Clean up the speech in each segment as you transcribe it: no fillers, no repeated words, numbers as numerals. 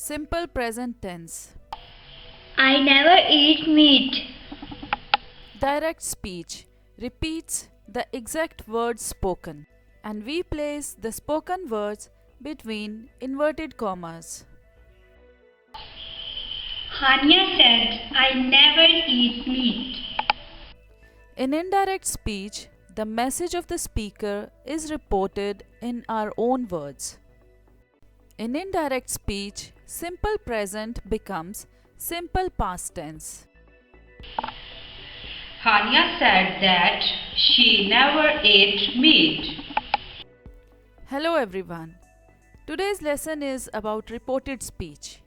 Simple present tense. I never eat meat. Direct speech repeats the exact words spoken, and we place the spoken words between inverted commas. Hania said, I never eat meat. In indirect speech, the message of the speaker is reported in our own words. In indirect speech, simple present becomes simple past tense. Hania said that she never ate meat. Hello everyone. Today's lesson is about reported speech.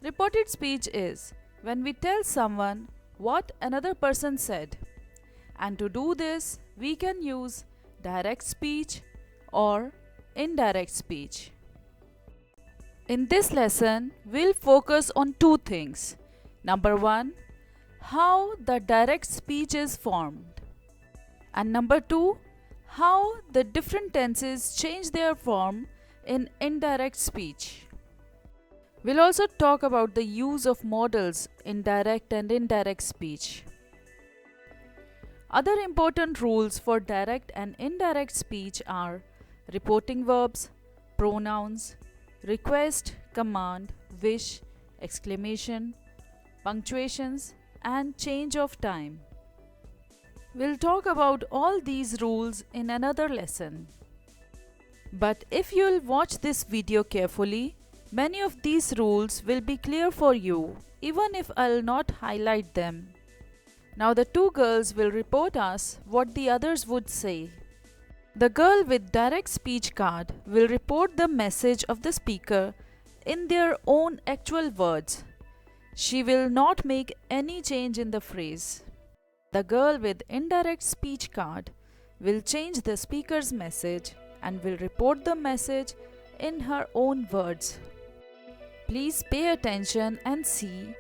Reported speech is when we tell someone what another person said. And to do this, we can use direct speech or indirect speech. In this lesson, we'll focus on two things. Number one, how the direct speech is formed. And number two, how the different tenses change their form in indirect speech. We'll also talk about the use of modals in direct and indirect speech. Other important rules for direct and indirect speech are reporting verbs, pronouns, request, command, wish, exclamation, punctuations, and change of time. We'll talk about all these rules in another lesson. But if you'll watch this video carefully, many of these rules will be clear for you, even if I'll not highlight them. Now the two girls will report us what the others would say. The girl with direct speech card will report the message of the speaker in their own actual words. She will not make any change in the phrase. The girl with indirect speech card will change the speaker's message and will report the message in her own words. Please pay attention and see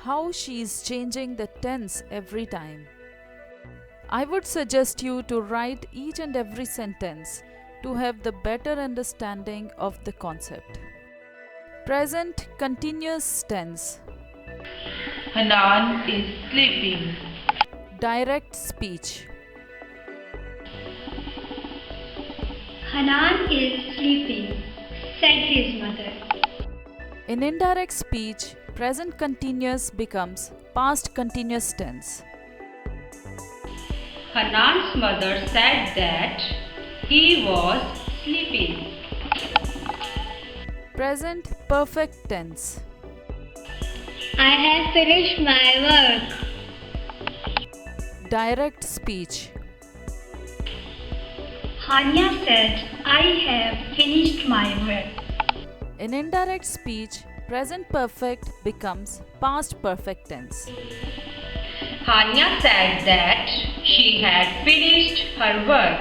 how she is changing the tense every time. I would suggest you to write each and every sentence to have the better understanding of the concept. Present continuous tense. Hanan is sleeping. Direct speech. Hanan is sleeping, said his mother. In indirect speech, present continuous becomes past continuous tense. Hanan's mother said that he was sleeping. Present perfect tense. I have finished my work. Direct speech. Hania said, I have finished my work. In indirect speech, present perfect becomes past perfect tense. Hania said that she had finished her work.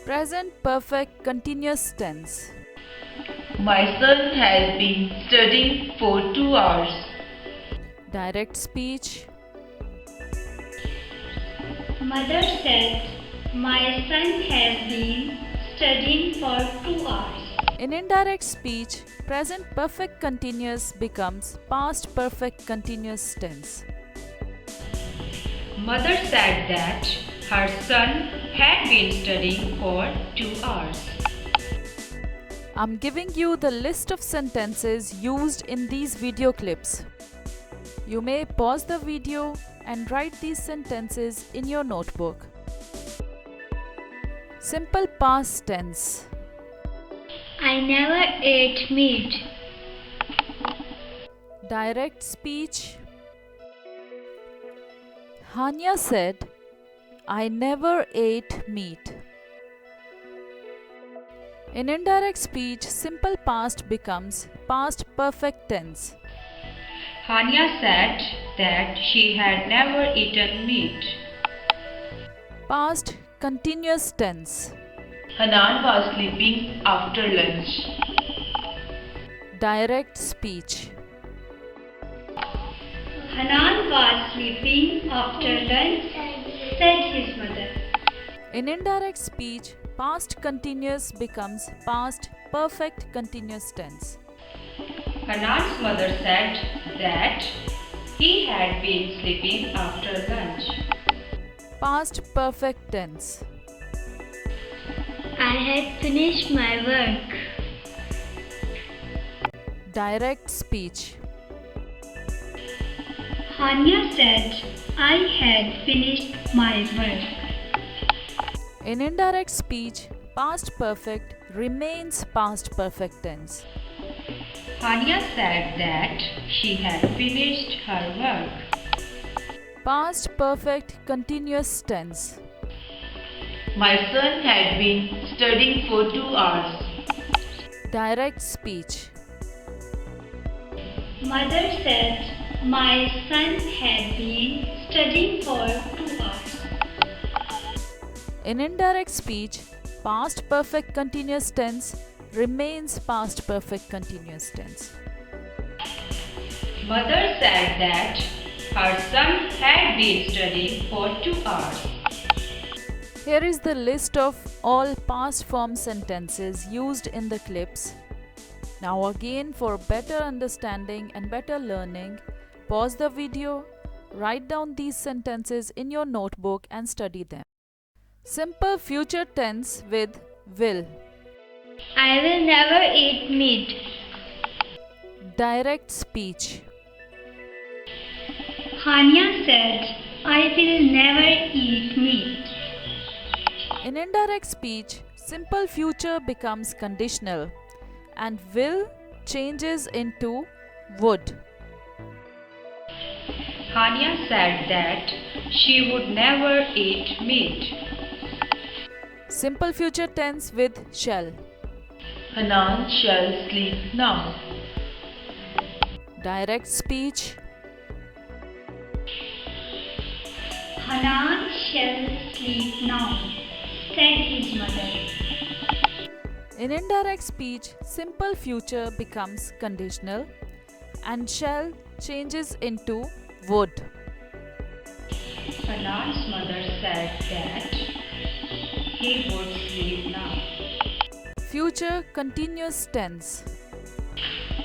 Present perfect continuous tense. My son has been studying for 2 hours. Direct speech. Mother said, my son has been studying for 2 hours. In indirect speech, present perfect continuous becomes past perfect continuous tense. Mother said that her son had been studying for 2 hours. I'm giving you the list of sentences used in these video clips. You may pause the video and write these sentences in your notebook. Simple past tense. I never ate meat. Direct speech. Hania said, I never ate meat. In indirect speech, simple past becomes past perfect tense. Hania said that she had never eaten meat. Past continuous tense. Hanan was sleeping after lunch. Direct speech. Hanan was sleeping after lunch, said his mother. In indirect speech, past continuous becomes past perfect continuous tense. Hanan's mother said that he had been sleeping after lunch. Past perfect tense. I had finished my work. Direct speech. Hania said, I had finished my work. In indirect speech, past perfect remains past perfect tense. Hania said that she had finished her work. Past perfect continuous tense. My son had been studying for 2 hours. Direct speech. Mother said, my son had been studying for 2 hours. In indirect speech, past perfect continuous tense remains past perfect continuous tense. Mother said that her son had been studying for 2 hours. Here is the list of all past form sentences used in the clips. Now again, for better understanding and better learning, pause the video, write down these sentences in your notebook and study them. Simple future tense with will. I will never eat meat. Direct speech. Hania said, I will never eat meat. In indirect speech, simple future becomes conditional and will changes into would. Hania said that she would never eat meat. Simple future tense with shall. Hanan shall sleep now. Direct speech. Hanan shall sleep now, said his mother. In indirect speech, simple future becomes conditional and shall changes into would. Hanan's mother said that he would sleep now. Future continuous tense.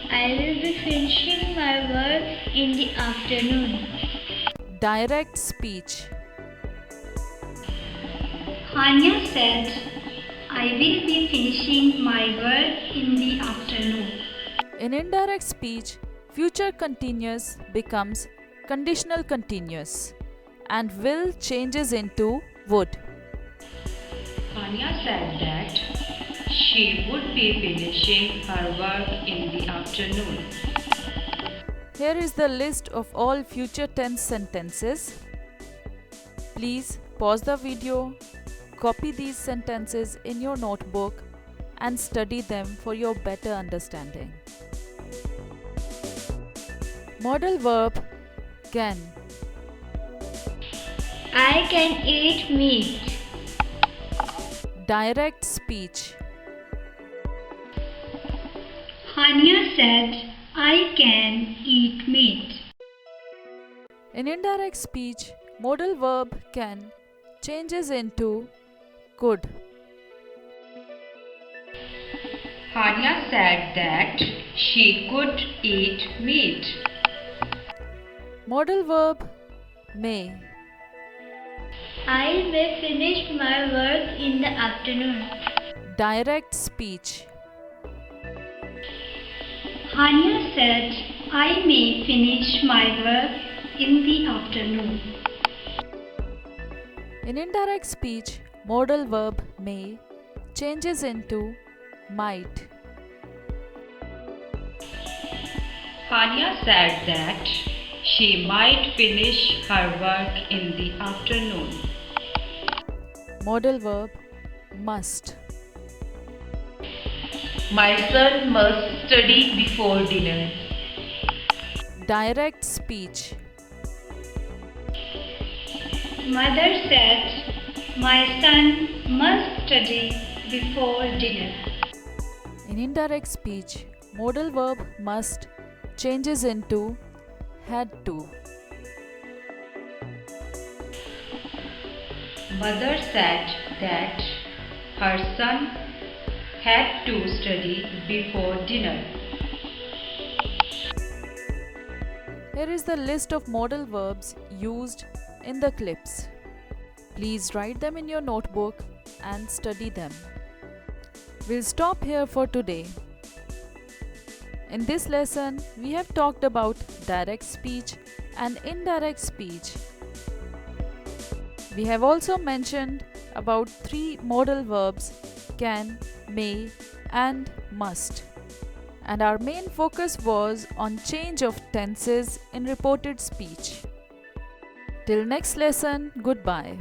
I will be finishing my work in the afternoon. Direct speech. Hania said, I will be finishing my work in the afternoon. In indirect speech, future continuous becomes conditional continuous and will changes into would. Hania said that she would be finishing her work in the afternoon. Here is the list of all future tense sentences. Please pause the video, copy these sentences in your notebook and study them for your better understanding. Modal verb can. I can eat meat. Direct speech. Hania said, I can eat meat. In indirect speech, modal verb can changes into could. Hania said that she could eat meat. Modal verb may. I may finish my work in the afternoon. Direct speech. Hania said, I may finish my work in the afternoon. In indirect speech, modal verb may changes into might. Hania said that she might finish her work in the afternoon. Modal verb must. My son must study before dinner. Direct speech. Mother said, my son must study before dinner. In indirect speech, modal verb must changes into had to. Mother said that her son had to study before dinner. Here is the list of modal verbs used in the clips. Please write them in your notebook and study them. We'll stop here for today. In this lesson, we have talked about direct speech and indirect speech. We have also mentioned about 3 modal verbs: can, may, and must. And our main focus was on change of tenses in reported speech. Till next lesson, goodbye.